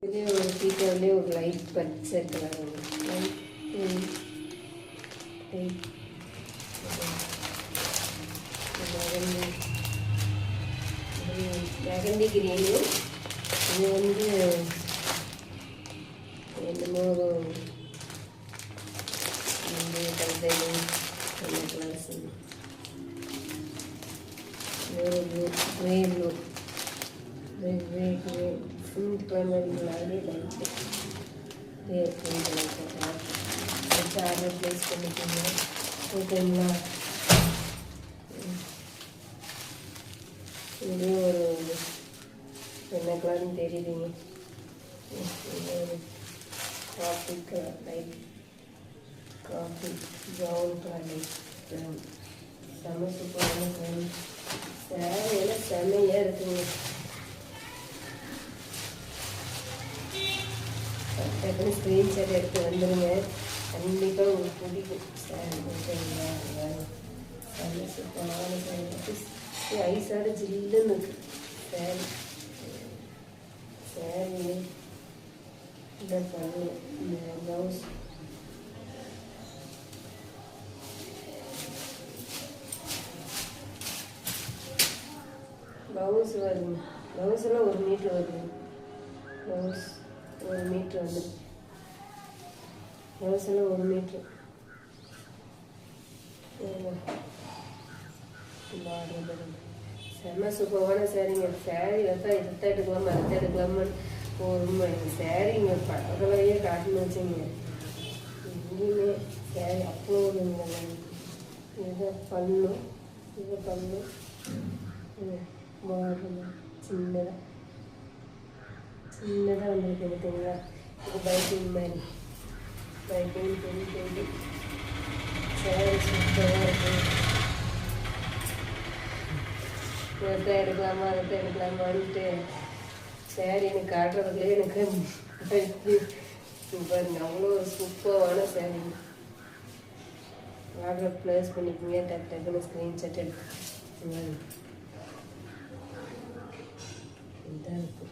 இதுலேயே ஒரு பீட்டாவிலே ஒரு லைட் பச்சை கலர் மெகந்தி கிரீனு. இது வந்து என்னமோ ஒரு glass grey blue full climate light order place பண்ணிக்கோங்க. ஓகேங்களா? இதுலேயும் ஒரு என்ன கலர்னு தெரியலைங்க. ஒரு coffee colour light coffee brown colour light brown செம்ம சூப்பரான ப்ரௌன் சேரீ எல்லாம் செம்மையாக இருக்குங்க. டக்குன்னு ஸ்க்ரீன்ஷாட் எடுத்து வந்துடுங்க. கண்டிப்பாக உங்களுக்கு பிடிக்கும் சேரீ. ஓகேங்களா? செம்ம சூப்பரான சேரீ. ஐஸோட ஜில்லுன்னு இருக்கு சேரீ. சேரீ இதை பண்ணு இந்த ப்ளவுஸ் ப்ளவுஸ் வருங்க. ப்ளவுஸ் எல்லாம் 1 மீட்டர் வருது. ப்ளவுஸ் 1 மீட்ரு வந்து ப்ளவுஸ் எல்லாம் 1 மீட்ரு. செம்ம சூப்பரான சேரீங்க. சேரீ தான் இதை எடுக்கலாமா அதை எடுக்கலாமான்னு ஒரு சேரீங்க பக்கத்துலையே காட்டுன்னு வச்சுங்க. எங்கேயுமே சேரீ அவ்வளோ ஒரு இதை பண்ணும் இதை பண்ணும் சின்னதாக வந்துருக்கு. பார்த்தீங்களா? இது பைக்கிங் மாதிரி பைக்கிங் பெரிய சேரீ சூப்பராக இருக்குது. இதை எடுக்கலாமா அதை எடுக்கலாமான்ட்டு சேரீ எனக்கு காட்டுறதுக்குள்ளே எனக்கு பாருங்க அவ்வளோ ஒரு சூப்பரான சேரீ. ஆர்டர் ப்ளேஸ் பண்ணிக்கோங்க. டக்குன்னு ஸ்க்ரீன்ஷாட் எடுத்து இதாக இருக்கும்.